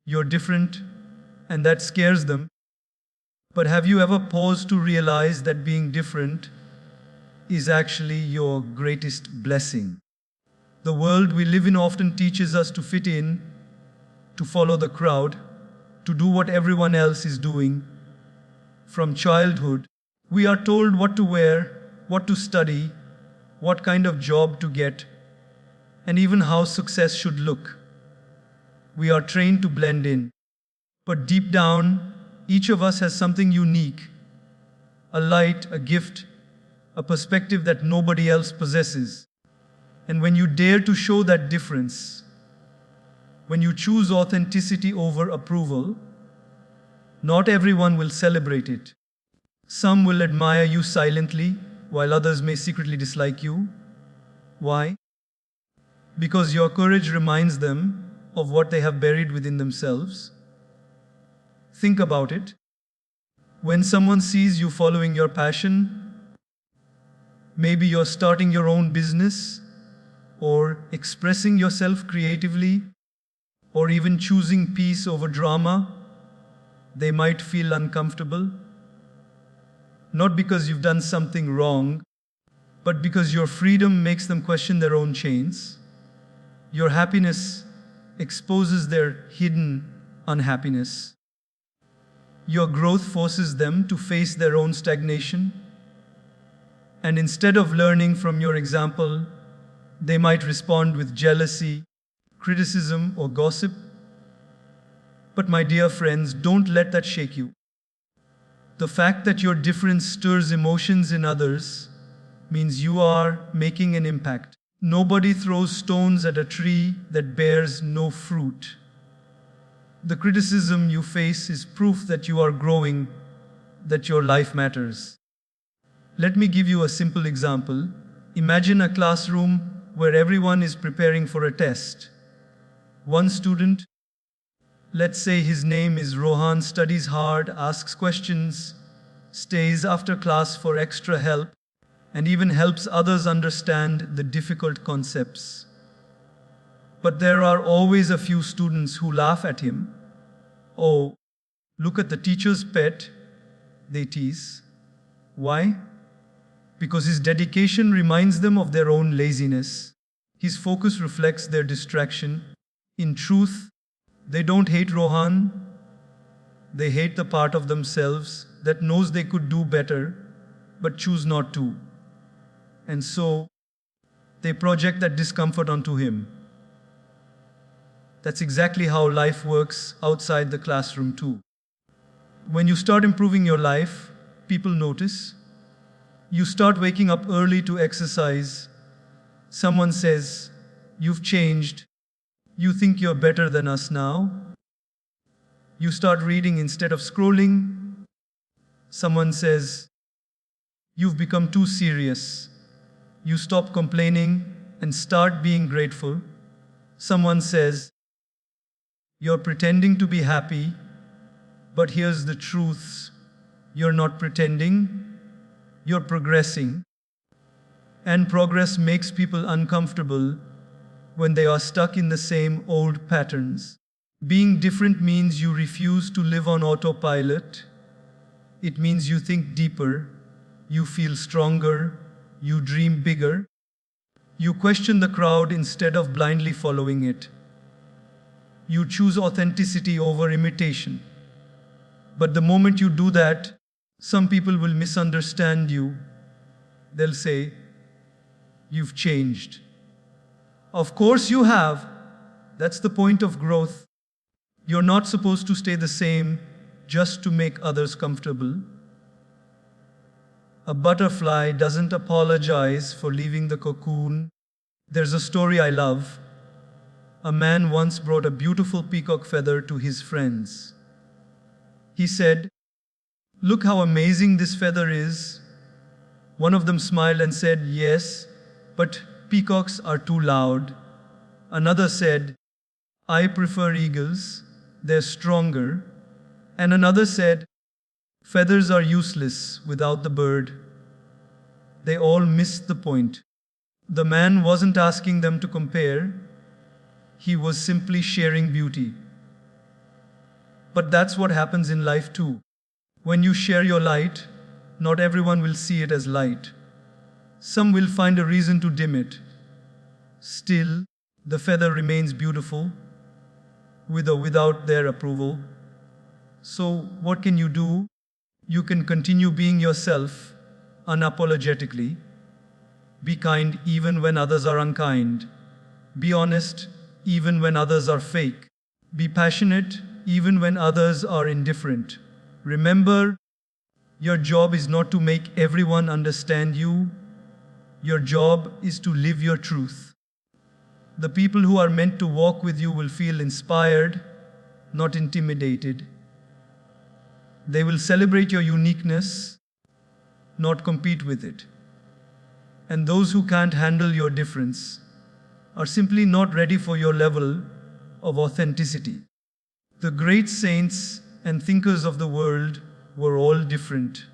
You're different, and that scares them. But have you ever paused to realize that being different is actually your greatest blessing? The world we live in often teaches us to fit in, to follow the crowd, to do what everyone else is doing. From childhood, we are told what to wear, what to study, what kind of job to get, and even how success should look. We are trained to blend in. But deep down, each of us has something unique, a light, a gift, a perspective that nobody else possesses. And when you dare to show that difference, when you choose authenticity over approval, not everyone will celebrate it. Some will admire you silently, while others may secretly dislike you. Why? Because your courage reminds them of what they have buried within themselves. Think about it. When someone sees you following your passion, maybe you're starting your own business, or expressing yourself creatively, or even choosing peace over drama, they might feel uncomfortable. Not because you've done something wrong, but because your freedom makes them question their own chains. Your happiness exposes their hidden unhappiness. Your growth forces them to face their own stagnation. And instead of learning from your example, they might respond with jealousy, criticism, or gossip. But my dear friends, don't let that shake you. The fact that your difference stirs emotions in others means you are making an impact. Nobody throws stones at a tree that bears no fruit. The criticism you face is proof that you are growing, that your life matters. Let me give you a simple example. Imagine a classroom where everyone is preparing for a test. One student, let's say his name is Rohan, studies hard, asks questions, stays after class for extra help, and even helps others understand the difficult concepts. But there are always a few students who laugh at him. Oh, look at the teacher's pet, they tease. Why? Because his dedication reminds them of their own laziness. His focus reflects their distraction. In truth, they don't hate Rohan. They hate the part of themselves that knows they could do better, but choose not to. And so, they project that discomfort onto him. That's exactly how life works outside the classroom too. When you start improving your life, people notice. You start waking up early to exercise. Someone says, "You've changed. You think you're better than us now." You start reading instead of scrolling. Someone says, "You've become too serious." You stop complaining and start being grateful. Someone says, "You're pretending to be happy, but here's the truth. You're not pretending, you're progressing." And progress makes people uncomfortable when they are stuck in the same old patterns. Being different means you refuse to live on autopilot. It means you think deeper, you feel stronger, you dream bigger. You question the crowd instead of blindly following it. You choose authenticity over imitation. But the moment you do that, some people will misunderstand you. They'll say, "You've changed." Of course you have. That's the point of growth. You're not supposed to stay the same just to make others comfortable. A butterfly doesn't apologize for leaving the cocoon. There's a story I love. A man once brought a beautiful peacock feather to his friends. He said, "Look how amazing this feather is." One of them smiled and said, "Yes, but peacocks are too loud." Another said, "I prefer eagles, they're stronger." And another said, "Feathers are useless without the bird." They all missed the point. The man wasn't asking them to compare. He was simply sharing beauty. But that's what happens in life too. When you share your light, not everyone will see it as light. Some will find a reason to dim it. Still, the feather remains beautiful, with or without their approval. So, what can you do? You can continue being yourself, unapologetically. Be kind even when others are unkind. Be honest even when others are fake. Be passionate even when others are indifferent. Remember, your job is not to make everyone understand you. Your job is to live your truth. The people who are meant to walk with you will feel inspired, not intimidated. They will celebrate your uniqueness, not compete with it. And those who can't handle your difference are simply not ready for your level of authenticity. The great saints and thinkers of the world were all different.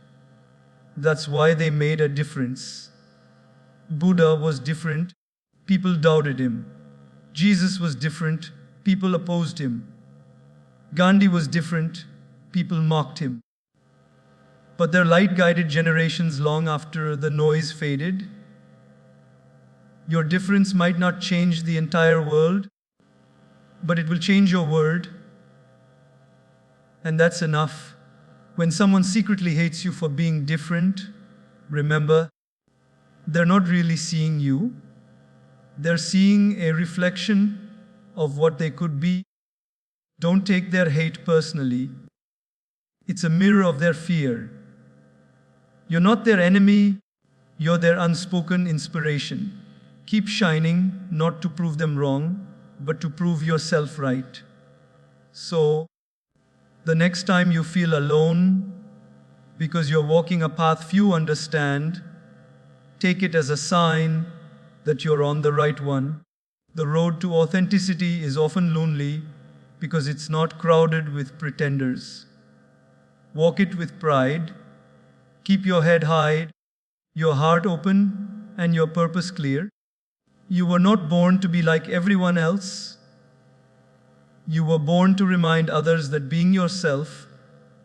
That's why they made a difference. Buddha was different, people doubted him. Jesus was different, people opposed him. Gandhi was different, people mocked him. But their light guided generations long after the noise faded. Your difference might not change the entire world, but it will change your world. And that's enough. When someone secretly hates you for being different, remember, they're not really seeing you. They're seeing a reflection of what they could be. Don't take their hate personally. It's a mirror of their fear. You're not their enemy, you're their unspoken inspiration. Keep shining, not to prove them wrong, but to prove yourself right. So, the next time you feel alone, because you're walking a path few understand, take it as a sign that you're on the right one. The road to authenticity is often lonely because it's not crowded with pretenders. Walk it with pride. Keep your head high, your heart open, and your purpose clear. You were not born to be like everyone else. You were born to remind others that being yourself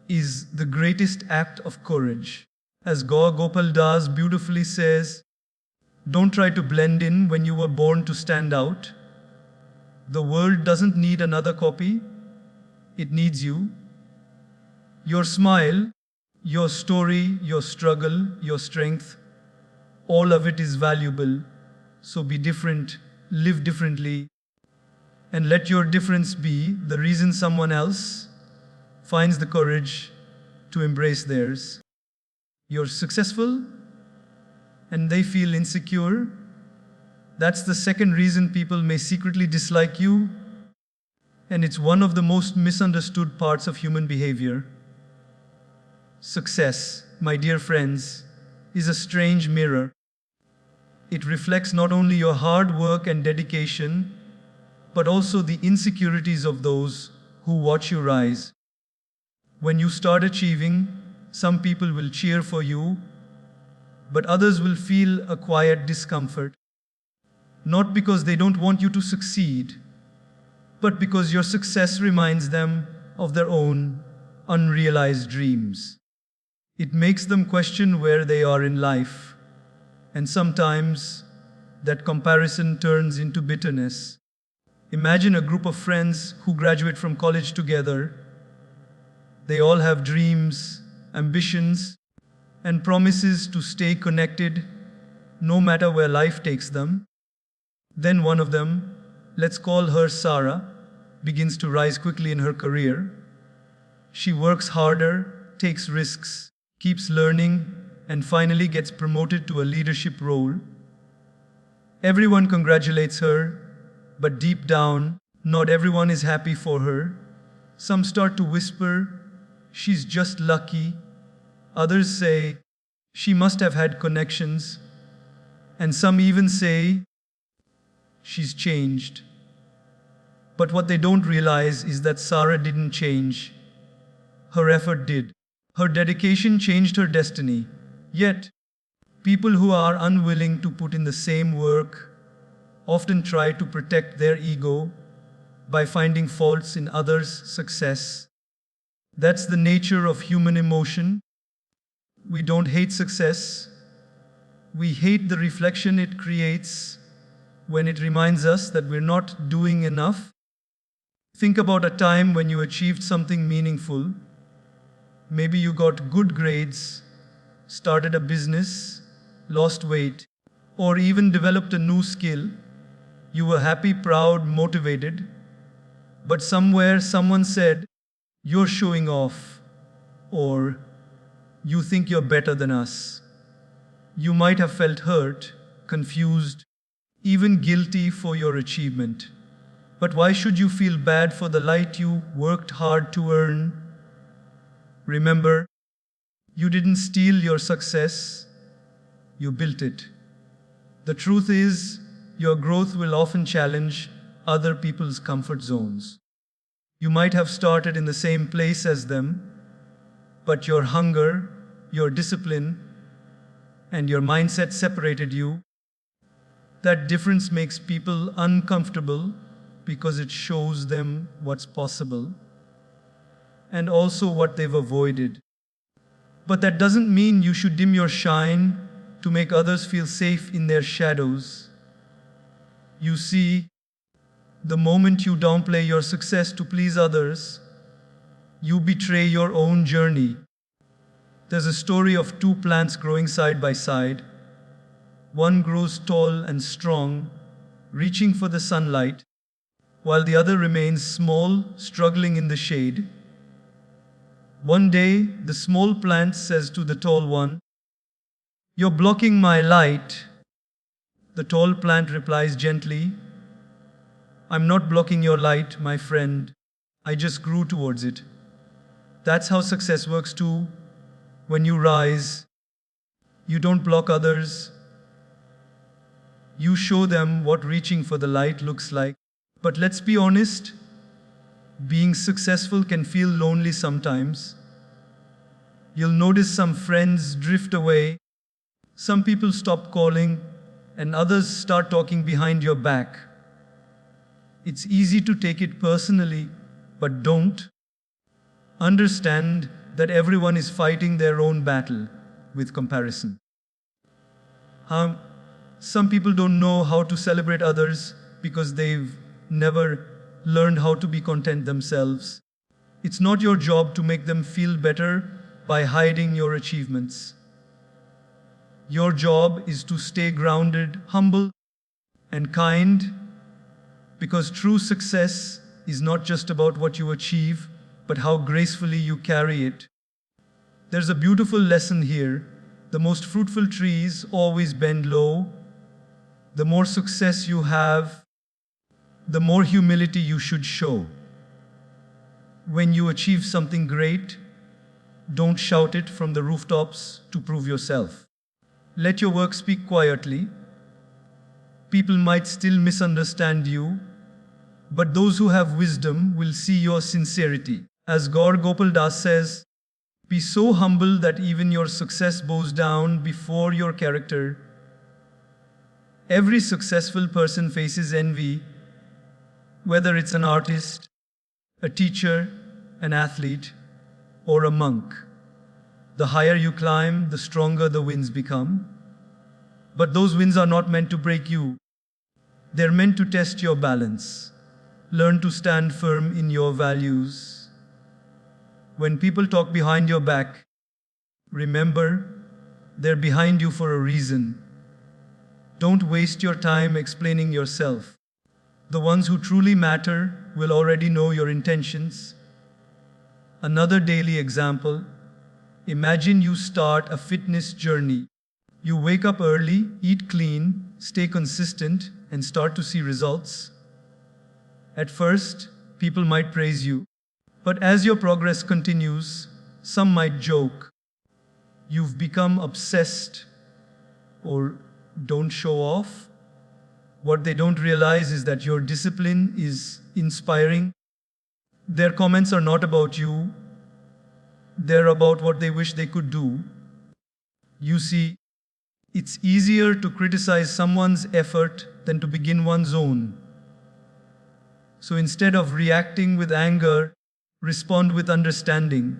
is the greatest act of courage. As Gaur Gopal Das beautifully says, don't try to blend in when you were born to stand out. The world doesn't need another copy. It needs you. Your smile, your story, your struggle, your strength, all of it is valuable. So be different, live differently, and let your difference be the reason someone else finds the courage to embrace theirs. You're successful and they feel insecure. That's the second reason people may secretly dislike you, and it's one of the most misunderstood parts of human behavior. Success, my dear friends, is a strange mirror. It reflects not only your hard work and dedication, but also the insecurities of those who watch you rise. When you start achieving, some people will cheer for you, but others will feel a quiet discomfort. Not because they don't want you to succeed, but because your success reminds them of their own unrealized dreams. It makes them question where they are in life, and sometimes that comparison turns into bitterness. Imagine a group of friends who graduate from college together. They all have dreams, ambitions, and promises to stay connected no matter where life takes them. Then one of them, let's call her Sarah, begins to rise quickly in her career. She works harder, takes risks, keeps learning, and finally gets promoted to a leadership role. Everyone congratulates her, but deep down, not everyone is happy for her. Some start to whisper, she's just lucky. Others say, she must have had connections. And some even say, she's changed. But what they don't realize is that Sarah didn't change. Her effort did. Her dedication changed her destiny. Yet, people who are unwilling to put in the same work often try to protect their ego by finding faults in others' success. That's the nature of human emotion. We don't hate success, we hate the reflection it creates when it reminds us that we're not doing enough. Think about a time when you achieved something meaningful. Maybe you got good grades, started a business, lost weight, or even developed a new skill. You were happy, proud, motivated, but somewhere someone said, "You're showing off," or "You think you're better than us." You might have felt hurt, confused, even guilty for your achievement. But why should you feel bad for the light you worked hard to earn? Remember, you didn't steal your success, you built it. The truth is, your growth will often challenge other people's comfort zones. You might have started in the same place as them, but your hunger, your discipline, and your mindset separated you. That difference makes people uncomfortable because it shows them what's possible and also what they've avoided. But that doesn't mean you should dim your shine to make others feel safe in their shadows. You see, the moment you downplay your success to please others, you betray your own journey. There's a story of two plants growing side by side. One grows tall and strong, reaching for the sunlight, while the other remains small, struggling in the shade. One day, the small plant says to the tall one, "You're blocking my light." The tall plant replies gently, "I'm not blocking your light, my friend. I just grew towards it." That's how success works too. When you rise, you don't block others. You show them what reaching for the light looks like. But let's be honest, being successful can feel lonely sometimes. You'll notice some friends drift away, some people stop calling, and others start talking behind your back. It's easy to take it personally, but don't. Understand that everyone is fighting their own battle with comparison. Some people don't know how to celebrate others because they've never learned how to be content themselves. It's not your job to make them feel better by hiding your achievements. Your job is to stay grounded, humble, and kind, because true success is not just about what you achieve, but how gracefully you carry it. There's a beautiful lesson here. The most fruitful trees always bend low. The more success you have, the more humility you should show. When you achieve something great, don't shout it from the rooftops to prove yourself. Let your work speak quietly. People might still misunderstand you, but those who have wisdom will see your sincerity. As Gaur Gopal says, be so humble that even your success bows down before your character. Every successful person faces envy, whether it's an artist, a teacher, an athlete, or a monk. The higher you climb, the stronger the winds become. But those winds are not meant to break you. They're meant to test your balance. Learn to stand firm in your values. When people talk behind your back, remember, they're behind you for a reason. Don't waste your time explaining yourself. The ones who truly matter will already know your intentions. Another daily example. Imagine you start a fitness journey. You wake up early, eat clean, stay consistent, and start to see results. At first, people might praise you. But as your progress continues, some might joke. You've become obsessed, or don't show off. What they don't realize is that your discipline is inspiring. Their comments are not about you. They're about what they wish they could do. You see, it's easier to criticize someone's effort than to begin one's own. So instead of reacting with anger, Respond with understanding.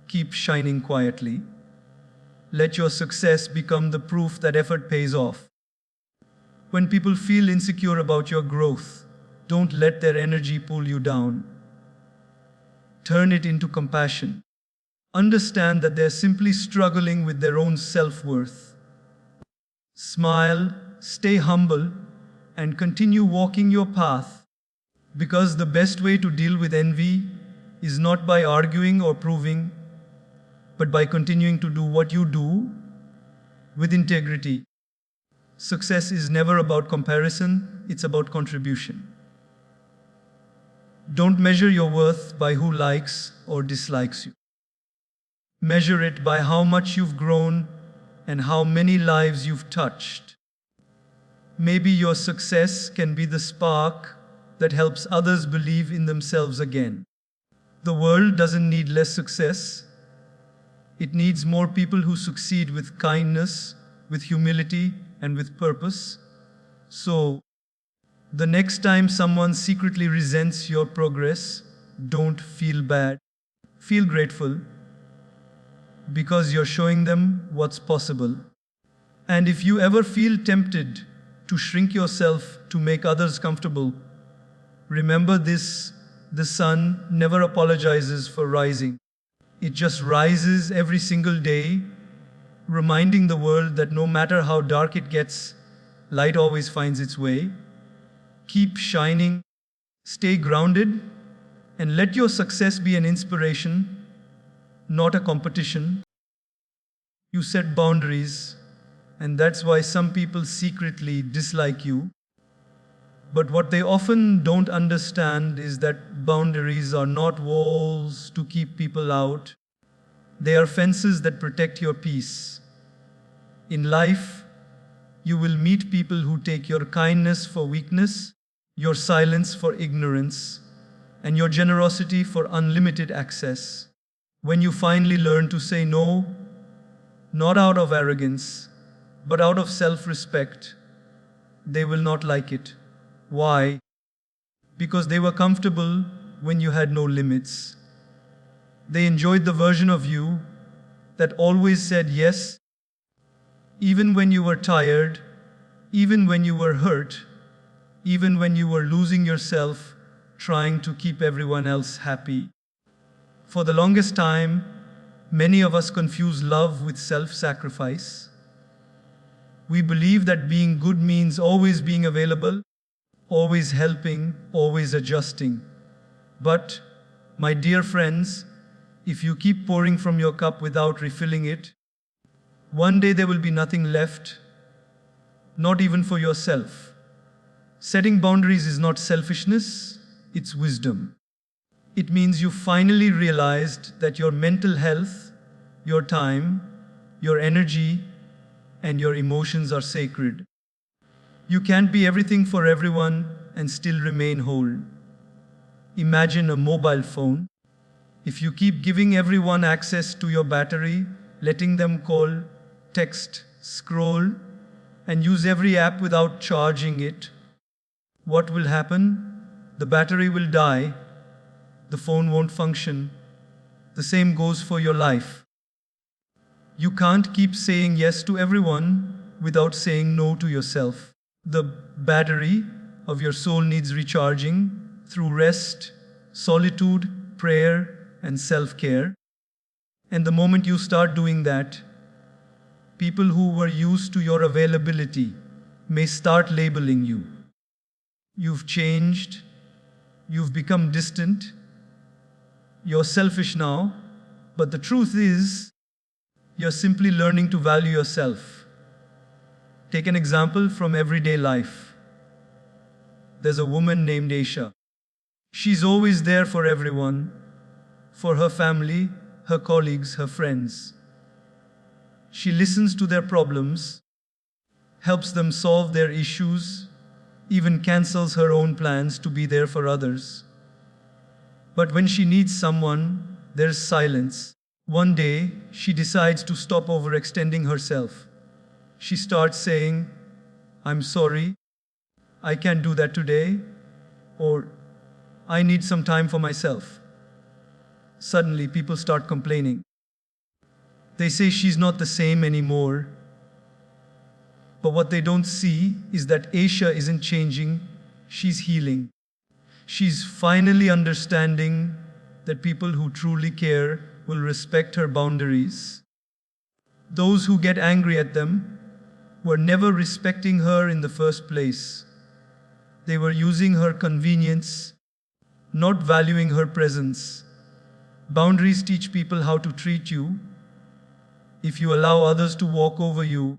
Keep shining quietly. Let your success become the proof that effort pays off. When people feel insecure about your growth, don't let their energy pull you down. Turn it into compassion. Understand that they're simply struggling with their own self-worth. Smile, stay humble, and continue walking your path. Because the best way to deal with envy is not by arguing or proving, but by continuing to do what you do with integrity. Success is never about comparison, it's about contribution. Don't measure your worth by who likes or dislikes you. Measure it by how much you've grown and how many lives you've touched. Maybe your success can be the spark that helps others believe in themselves again. The world doesn't need less success. It needs more people who succeed with kindness, with humility, and with purpose. So, the next time someone secretly resents your progress, don't feel bad. Feel grateful, because you're showing them what's possible. And if you ever feel tempted to shrink yourself to make others comfortable, remember this: the sun never apologizes for rising. It just rises every single day, reminding the world that no matter how dark it gets, light always finds its way. Keep shining, stay grounded, and let your success be an inspiration, not a competition. You set boundaries, and that's why some people secretly dislike you. But what they often don't understand is that boundaries are not walls to keep people out. They are fences that protect your peace. In life, you will meet people who take your kindness for weakness, your silence for ignorance, and your generosity for unlimited access. When you finally learn to say no, not out of arrogance, but out of self-respect, they will not like it. Why? Because they were comfortable when you had no limits. They enjoyed the version of you that always said yes, even when you were tired, even when you were hurt, even when you were losing yourself trying to keep everyone else happy. For the longest time, many of us confuse love with self-sacrifice. We believe that being good means always being available, always helping, always adjusting. But, my dear friends, if you keep pouring from your cup without refilling it, one day there will be nothing left, not even for yourself. Setting boundaries is not selfishness, it's wisdom. It means you finally realized that your mental health, your time, your energy, and your emotions are sacred. You can't be everything for everyone and still remain whole. Imagine a mobile phone. If you keep giving everyone access to your battery, letting them call, text, scroll, and use every app without charging it, what will happen? The battery will die. The phone won't function. The same goes for your life. You can't keep saying yes to everyone without saying no to yourself. The battery of your soul needs recharging through rest, solitude, prayer, and self-care. And the moment you start doing that, people who were used to your availability may start labeling you. You've changed. You've become distant. You're selfish now. But the truth is, you're simply learning to value yourself. Take an example from everyday life. There's a woman named Aisha. She's always there for everyone, for her family, her colleagues, her friends. She listens to their problems, helps them solve their issues, even cancels her own plans to be there for others. But when she needs someone, there's silence. One day, she decides to stop overextending herself. She starts saying, "I'm sorry, I can't do that today," or "I need some time for myself." Suddenly, people start complaining. They say she's not the same anymore. But what they don't see is that Asia isn't changing, she's healing. She's finally understanding that people who truly care will respect her boundaries. Those who get angry at them were never respecting her in the first place. They were using her convenience, not valuing her presence. Boundaries teach people how to treat you. If you allow others to walk over you,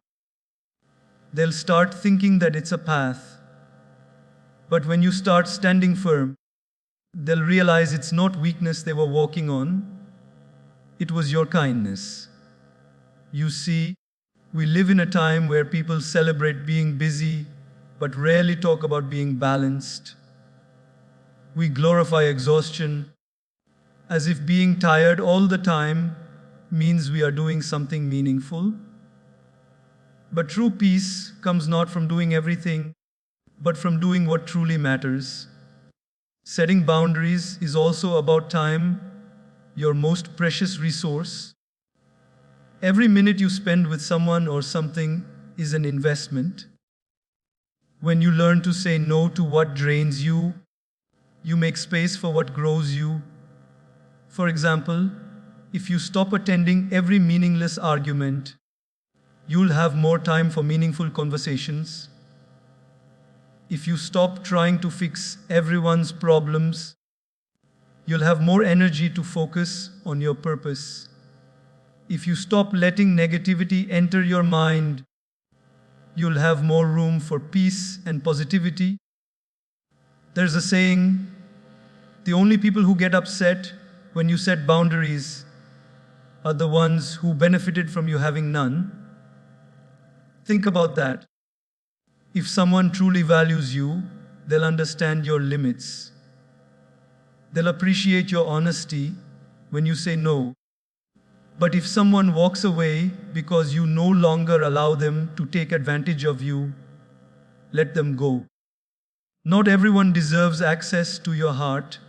they'll start thinking that it's a path. But when you start standing firm, they'll realize it's not weakness they were walking on, it was your kindness. You see, we live in a time where people celebrate being busy, but rarely talk about being balanced. We glorify exhaustion, as if being tired all the time means we are doing something meaningful. But true peace comes not from doing everything, but from doing what truly matters. Setting boundaries is also about time, your most precious resource. Every minute you spend with someone or something is an investment. When you learn to say no to what drains you, you make space for what grows you. For example, if you stop attending every meaningless argument, you'll have more time for meaningful conversations. If you stop trying to fix everyone's problems, you'll have more energy to focus on your purpose. If you stop letting negativity enter your mind, you'll have more room for peace and positivity. There's a saying, the only people who get upset when you set boundaries are the ones who benefited from you having none. Think about that. If someone truly values you, they'll understand your limits. They'll appreciate your honesty when you say no. But if someone walks away because you no longer allow them to take advantage of you, let them go. Not everyone deserves access to your heart.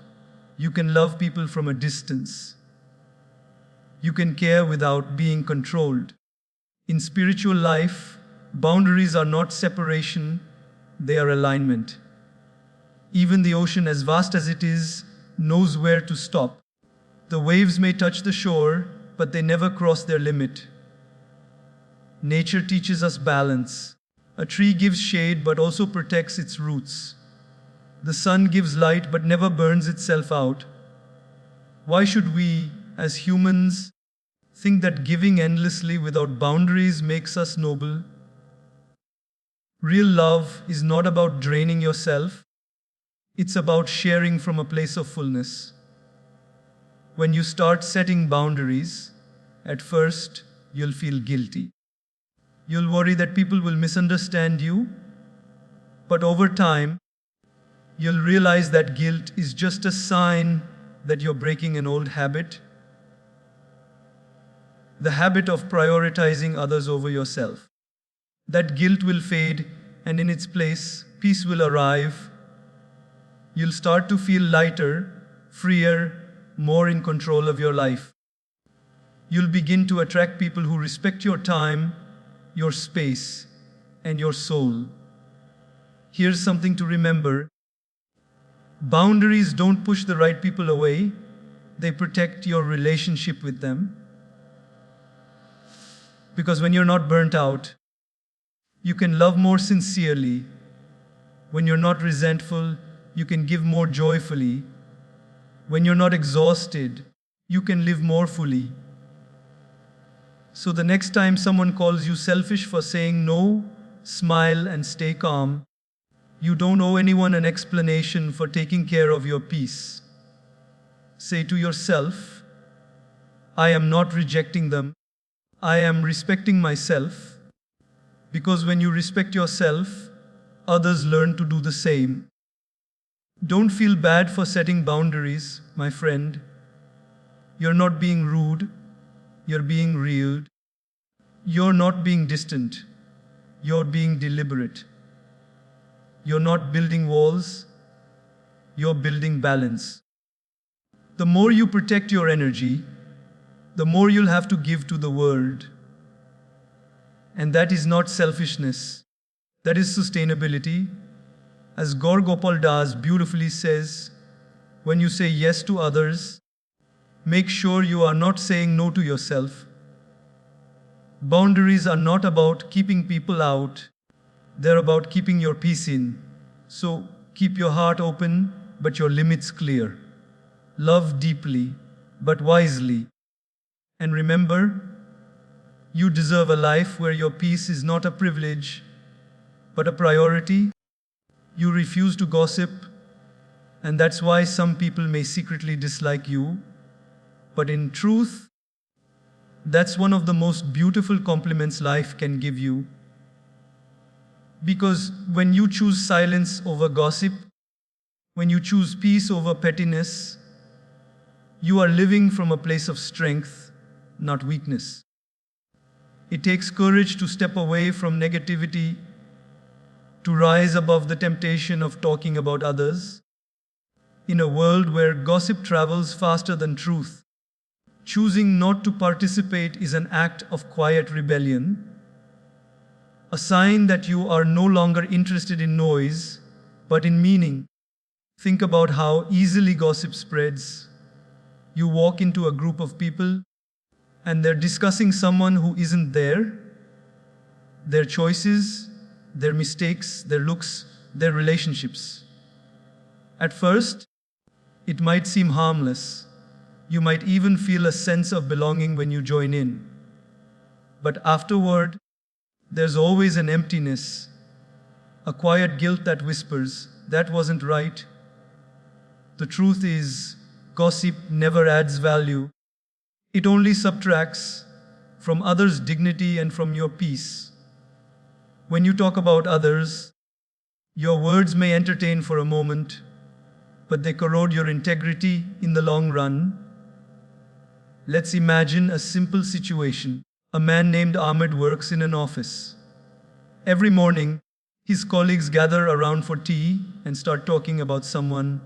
You can love people from a distance. You can care without being controlled. In spiritual life, boundaries are not separation, they are alignment. Even the ocean, as vast as it is, knows where to stop. The waves may touch the shore, but they never cross their limit. Nature teaches us balance. A tree gives shade but also protects its roots. The sun gives light but never burns itself out. Why should we, as humans, think that giving endlessly without boundaries makes us noble? Real love is not about draining yourself. It's about sharing from a place of fullness. When you start setting boundaries, at first you'll feel guilty. You'll worry that people will misunderstand you, but over time, you'll realize that guilt is just a sign that you're breaking an old habit, the habit of prioritizing others over yourself. That guilt will fade, and in its place, peace will arrive. You'll start to feel lighter, freer, more in control of your life. You'll begin to attract people who respect your time, your space, and your soul. Here's something to remember. Boundaries don't push the right people away, they protect your relationship with them. Because when you're not burnt out, you can love more sincerely. When you're not resentful, you can give more joyfully. When you're not exhausted, you can live more fully. So the next time someone calls you selfish for saying no, smile and stay calm. You don't owe anyone an explanation for taking care of your peace. Say to yourself, I am not rejecting them. I am respecting myself. Because when you respect yourself, others learn to do the same. Don't feel bad for setting boundaries, my friend. You're not being rude. You're being real. You're not being distant. You're being deliberate. You're not building walls. You're building balance. The more you protect your energy, the more you'll have to give to the world. And that is not selfishness, that is sustainability. As Gaur Gopal Das beautifully says, when you say yes to others, make sure you are not saying no to yourself. Boundaries are not about keeping people out, they're about keeping your peace in. So keep your heart open, but your limits clear. Love deeply, but wisely. And remember, you deserve a life where your peace is not a privilege, but a priority. You refuse to gossip, and that's why some people may secretly dislike you. But in truth, that's one of the most beautiful compliments life can give you. Because when you choose silence over gossip, when you choose peace over pettiness, you are living from a place of strength, not weakness. It takes courage to step away from negativity, to rise above the temptation of talking about others. In a world where gossip travels faster than truth, choosing not to participate is an act of quiet rebellion, a sign that you are no longer interested in noise, but in meaning. Think about how easily gossip spreads. You walk into a group of people, and they're discussing someone who isn't there, their choices, their mistakes, their looks, their relationships. At first, it might seem harmless. You might even feel a sense of belonging when you join in. But afterward, there's always an emptiness, a quiet guilt that whispers, "That wasn't right." The truth is, gossip never adds value. It only subtracts from others' dignity and from your peace. When you talk about others, your words may entertain for a moment, but they corrode your integrity in the long run. Let's imagine a simple situation. A man named Ahmed works in an office. Every morning, his colleagues gather around for tea and start talking about someone: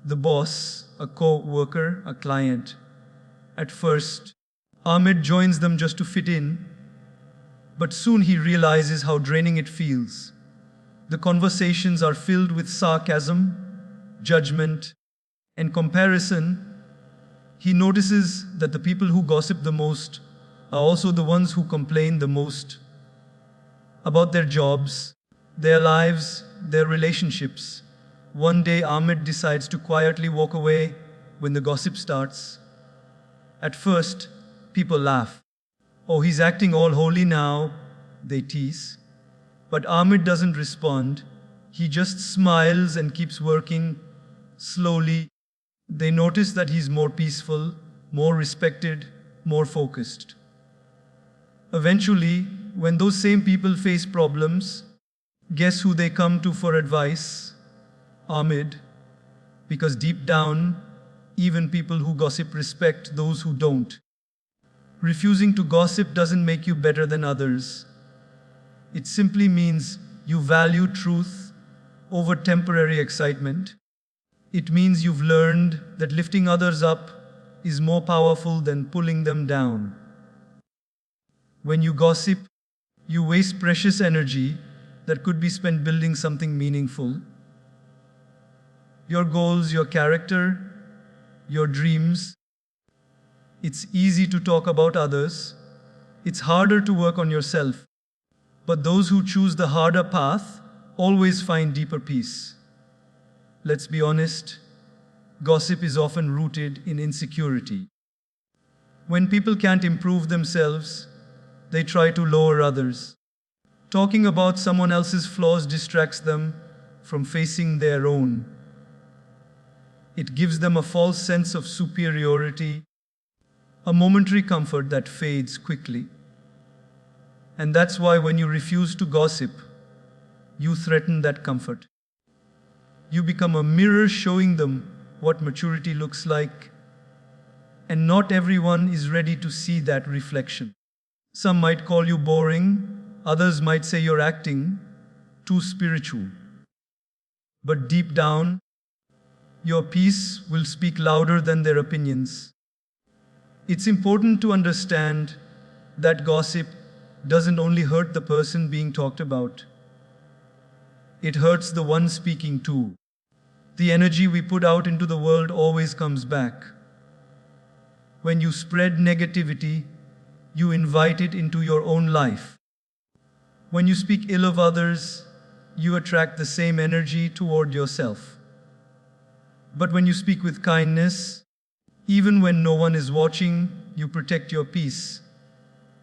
the boss, a co-worker, a client. At first, Ahmed joins them just to fit in, but soon he realizes how draining it feels. The conversations are filled with sarcasm, judgment, and comparison. He notices that the people who gossip the most are also the ones who complain the most about their jobs, their lives, their relationships. One day, Ahmed decides to quietly walk away when the gossip starts. At first, people laugh. "Oh, he's acting all holy now," they tease. But Ahmed doesn't respond. He just smiles and keeps working. Slowly, they notice that he's more peaceful, more respected, more focused. Eventually, when those same people face problems, guess who they come to for advice? Ahmed. Because deep down, even people who gossip respect those who don't. Refusing to gossip doesn't make you better than others. It simply means you value truth over temporary excitement. It means you've learned that lifting others up is more powerful than pulling them down. When you gossip, you waste precious energy that could be spent building something meaningful. Your goals, your character, your dreams. It's easy to talk about others. It's harder to work on yourself. But those who choose the harder path always find deeper peace. Let's be honest, gossip is often rooted in insecurity. When people can't improve themselves, they try to lower others. Talking about someone else's flaws distracts them from facing their own. It gives them a false sense of superiority, a momentary comfort that fades quickly. And that's why when you refuse to gossip, you threaten that comfort. You become a mirror showing them what maturity looks like, and not everyone is ready to see that reflection. Some might call you boring, others might say you're acting too spiritual. But deep down, Your peace will speak louder than their opinions. It's important to understand that gossip doesn't only hurt the person being talked about, it hurts the one speaking too. The energy we put out into the world always comes back. When you spread negativity, you invite it into your own life. When you speak ill of others, you attract the same energy toward yourself. But when you speak with kindness, even when no one is watching, you protect your peace.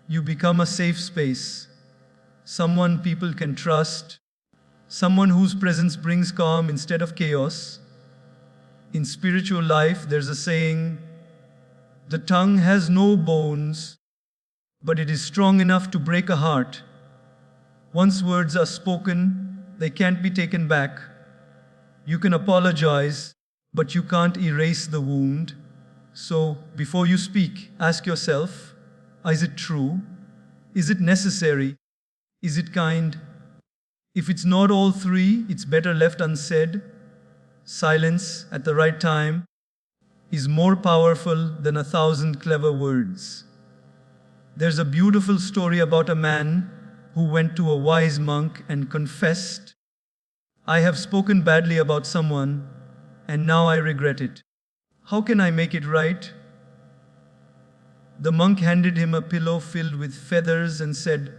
You become a safe space, someone people can trust, someone whose presence brings calm instead of chaos. In spiritual life, there's a saying, the tongue has no bones, but it is strong enough to break a heart. Once words are spoken, they can't be taken back. You can apologize, but you can't erase the wound. So, before you speak, ask yourself, is it true? Is it necessary? Is it kind? If it's not all three, it's better left unsaid. Silence at the right time is more powerful than 1,000 clever words. There's a beautiful story about a man who went to a wise monk and confessed, I have spoken badly about someone, and now I regret it. How can I make it right? The monk handed him a pillow filled with feathers and said,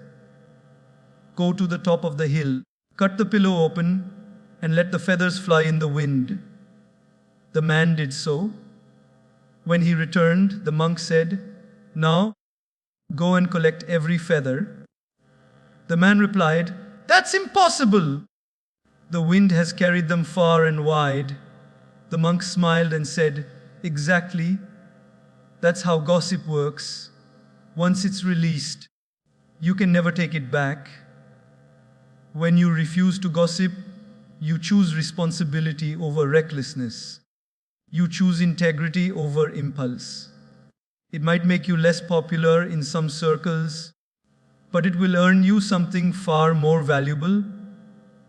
go to the top of the hill, cut the pillow open, and let the feathers fly in the wind. The man did so. When he returned, the monk said, now, go and collect every feather. The man replied, that's impossible. The wind has carried them far and wide. The monk smiled and said, exactly. That's how gossip works. Once it's released, you can never take it back. When you refuse to gossip, you choose responsibility over recklessness. You choose integrity over impulse. It might make you less popular in some circles, but it will earn you something far more valuable: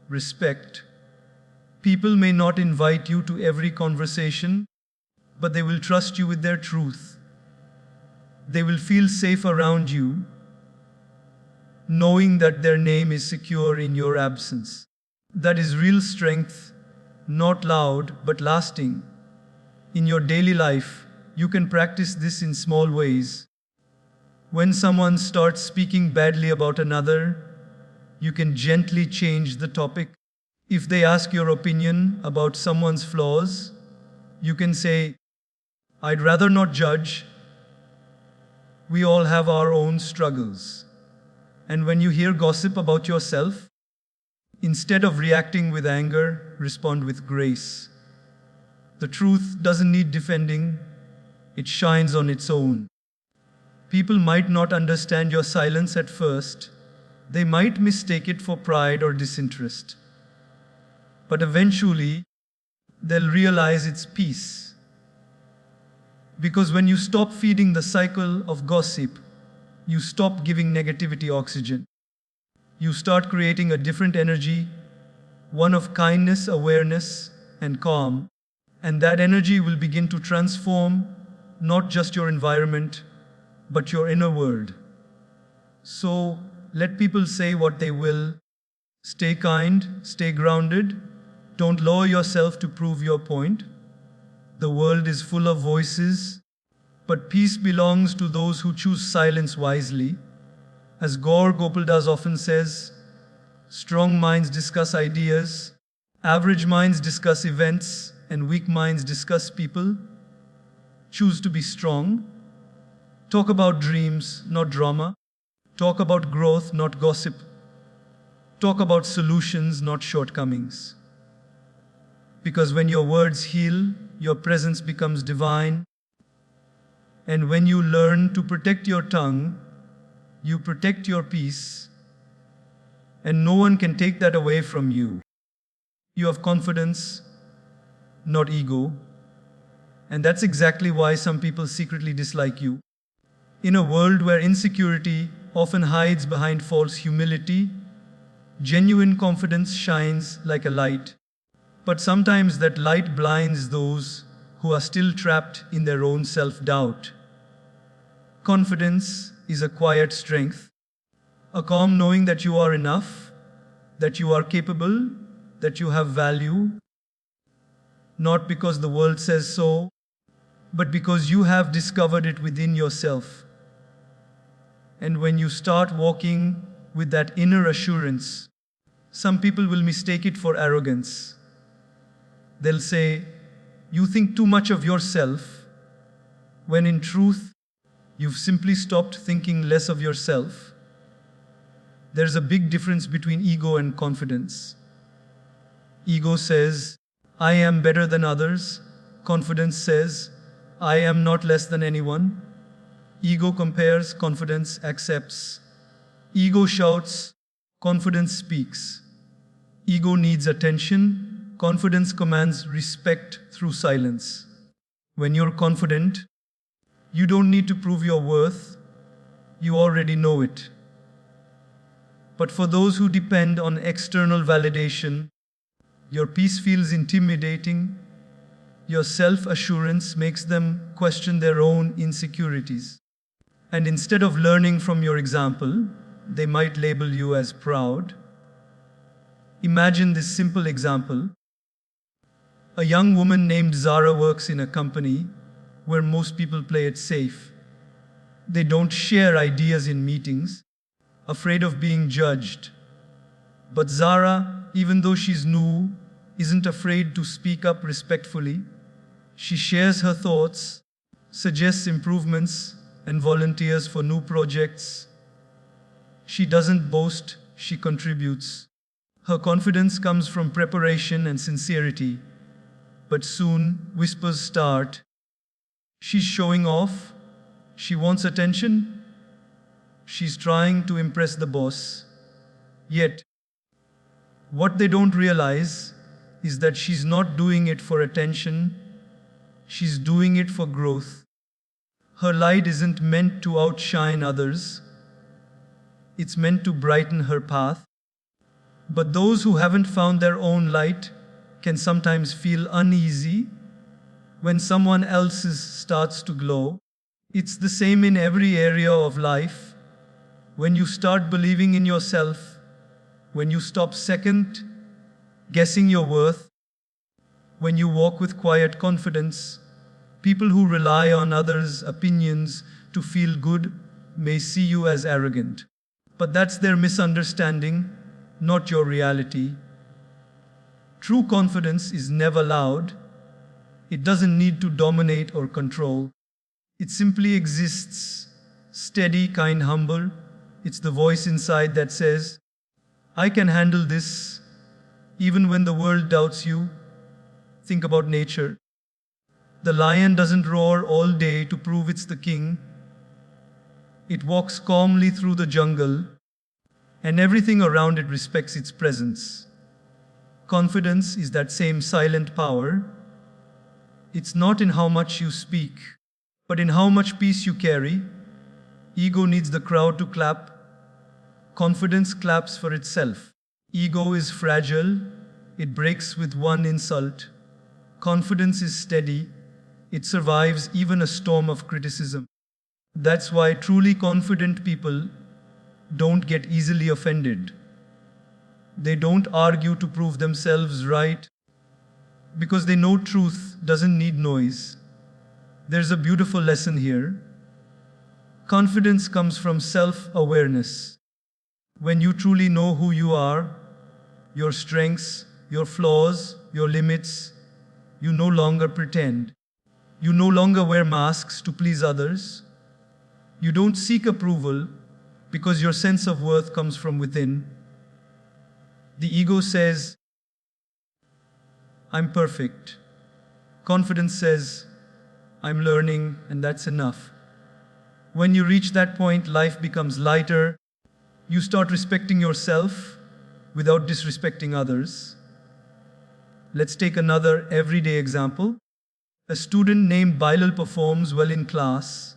respect. People may not invite you to every conversation, but they will trust you with their truth. They will feel safe around you, knowing that their name is secure in your absence. That is real strength, not loud but lasting. In your daily life, you can practice this in small ways. When someone starts speaking badly about another, you can gently change the topic. If they ask your opinion about someone's flaws, you can say, I'd rather not judge. We all have our own struggles. And when you hear gossip about yourself, instead of reacting with anger, respond with grace. The truth doesn't need defending, it shines on its own. People might not understand your silence at first. They might mistake it for pride or disinterest. But eventually, they'll realize it's peace. Because when you stop feeding the cycle of gossip, you stop giving negativity oxygen. You start creating a different energy, one of kindness, awareness, and calm. And that energy will begin to transform not just your environment, but your inner world. So, let people say what they will. Stay kind, stay grounded. Don't lower yourself to prove your point. The world is full of voices, but peace belongs to those who choose silence wisely. As Gaur Gopal often says, strong minds discuss ideas, average minds discuss events, and weak minds discuss people. Choose to be strong. Talk about dreams, not drama. Talk about growth, not gossip. Talk about solutions, not shortcomings. Because when your words heal, your presence becomes divine. And when you learn to protect your tongue, you protect your peace. And no one can take that away from you. You have confidence, not ego. And that's exactly why some people secretly dislike you. In a world where insecurity often hides behind false humility, genuine confidence shines like a light. But sometimes that light blinds those who are still trapped in their own self-doubt. Confidence is a quiet strength, a calm knowing that you are enough, that you are capable, that you have value, not because the world says so, but because you have discovered it within yourself. And when you start walking with that inner assurance, some people will mistake it for arrogance. They'll say, "You think too much of yourself," when in truth, you've simply stopped thinking less of yourself. There's a big difference between ego and confidence. Ego says, "I am better than others." Confidence says, "I am not less than anyone." Ego compares, confidence accepts. Ego shouts, confidence speaks. Ego needs attention, confidence commands respect through silence. When you're confident, you don't need to prove your worth, you already know it. But for those who depend on external validation, your peace feels intimidating, your self-assurance makes them question their own insecurities. And instead of learning from your example, they might label you as proud. Imagine this simple example. A young woman named Zara works in a company where most people play it safe. They don't share ideas in meetings, afraid of being judged. But Zara, even though she's new, isn't afraid to speak up respectfully. She shares her thoughts, suggests improvements, and volunteers for new projects. She doesn't boast, she contributes. Her confidence comes from preparation and sincerity. But soon, whispers start. She's showing off. She wants attention. She's trying to impress the boss. Yet, what they don't realize is that she's not doing it for attention. She's doing it for growth. Her light isn't meant to outshine others. It's meant to brighten her path. But those who haven't found their own light can sometimes feel uneasy when someone else's starts to glow. It's the same in every area of life. When you start believing in yourself, when you stop second guessing your worth, when you walk with quiet confidence, people who rely on others' opinions to feel good may see you as arrogant. But that's their misunderstanding, not your reality. True confidence is never loud. It doesn't need to dominate or control. It simply exists, steady, kind, humble. It's the voice inside that says, "I can handle this," even when the world doubts you. Think about nature. The lion doesn't roar all day to prove it's the king. It walks calmly through the jungle, and everything around it respects its presence. Confidence is that same silent power. It's not in how much you speak, but in how much peace you carry. Ego needs the crowd to clap. Confidence claps for itself. Ego is fragile. It breaks with one insult. Confidence is steady. It survives even a storm of criticism. That's why truly confident people don't get easily offended. They don't argue to prove themselves right, because they know truth doesn't need noise. There's a beautiful lesson here. Confidence comes from self-awareness. When you truly know who you are, your strengths, your flaws, your limits, you no longer pretend. You no longer wear masks to please others. You don't seek approval because your sense of worth comes from within. The ego says, "I'm perfect." Confidence says, "I'm learning, and that's enough." When you reach that point, life becomes lighter. You start respecting yourself without disrespecting others. Let's take another everyday example. A student named Bilal performs well in class.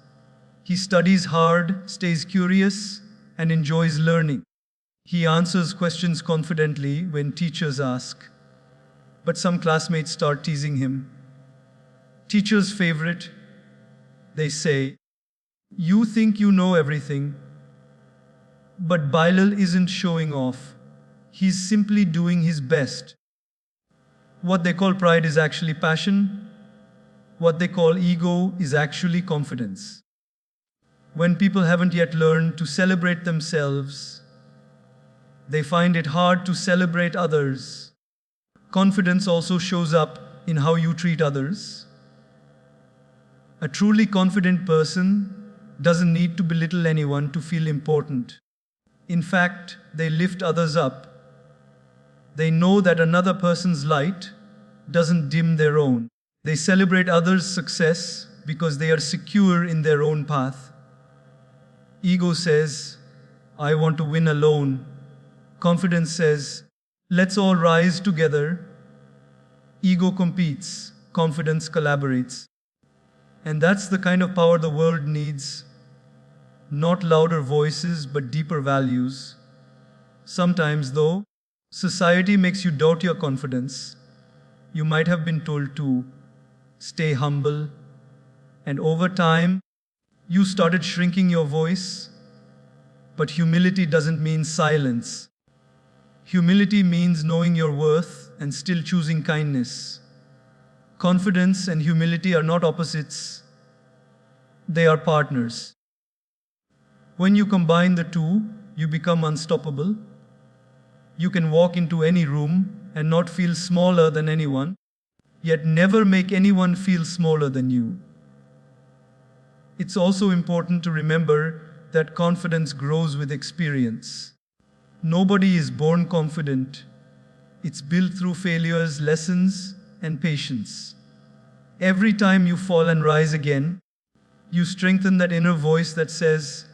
He studies hard, stays curious, and enjoys learning. He answers questions confidently when teachers ask. but some classmates start teasing him. Teacher's favorite, they say, "You think you know everything." But Bilal isn't showing off. He's simply doing his best. What they call pride is actually passion. What they call ego is actually confidence. When people haven't yet learned to celebrate themselves, they find it hard to celebrate others. Confidence also shows up in how you treat others. A truly confident person doesn't need to belittle anyone to feel important. In fact, they lift others up. They know that another person's light doesn't dim their own. They celebrate others' success because they are secure in their own path. Ego says, "I want to win alone." Confidence says, "Let's all rise together." Ego competes, confidence collaborates. And that's the kind of power the world needs. Not louder voices, but deeper values. Sometimes, though, society makes you doubt your confidence. You might have been told to stay humble, and over time, you started shrinking your voice. But humility doesn't mean silence. Humility means knowing your worth and still choosing kindness. Confidence and humility are not opposites, they are partners. When you combine the two, you become unstoppable. You can walk into any room and not feel smaller than anyone, yet never make anyone feel smaller than you. It's also important to remember that confidence grows with experience. Nobody is born confident. It's built through failures, lessons, and patience. Every time you fall and rise again, you strengthen that inner voice that says,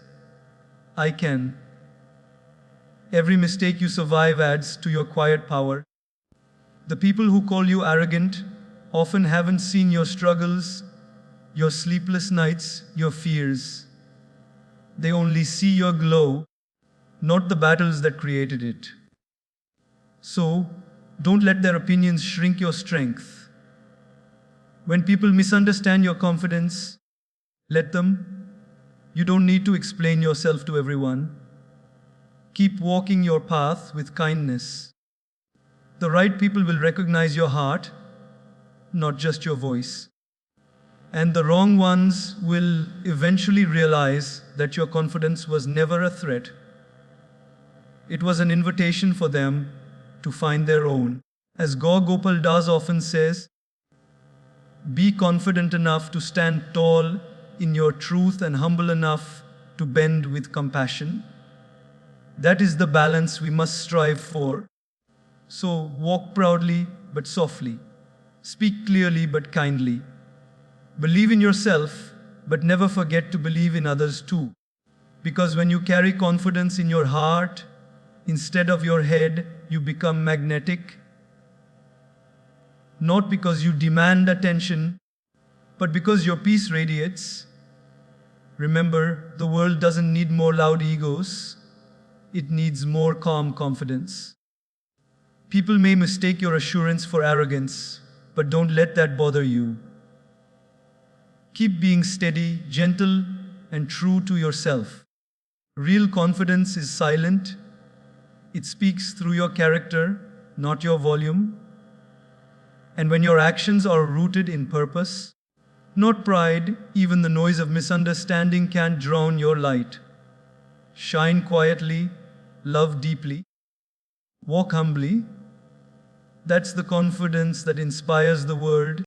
"I can." Every mistake you survive adds to your quiet power. The people who call you arrogant often haven't seen your struggles, your sleepless nights, your fears. They only see your glow, not the battles that created it. So, don't let their opinions shrink your strength. When people misunderstand your confidence, let them. You don't need to explain yourself to everyone. Keep walking your path with kindness. The right people will recognize your heart, not just your voice. And the wrong ones will eventually realize that your confidence was never a threat. It was an invitation for them to find their own. As Gaur Gopal Das often says, be confident enough to stand tall in your truth and humble enough to bend with compassion. That is the balance we must strive for. So walk proudly but softly. Speak clearly but kindly. Believe in yourself, but never forget to believe in others too. Because when you carry confidence in your heart, instead of your head, you become magnetic. Not because you demand attention, but because your peace radiates. Remember, the world doesn't need more loud egos. It needs more calm confidence. People may mistake your assurance for arrogance, but don't let that bother you. Keep being steady, gentle, and true to yourself. Real confidence is silent. It speaks through your character, not your volume. And when your actions are rooted in purpose, not pride, even the noise of misunderstanding can't drown your light. Shine quietly, love deeply, walk humbly. That's the confidence that inspires the world.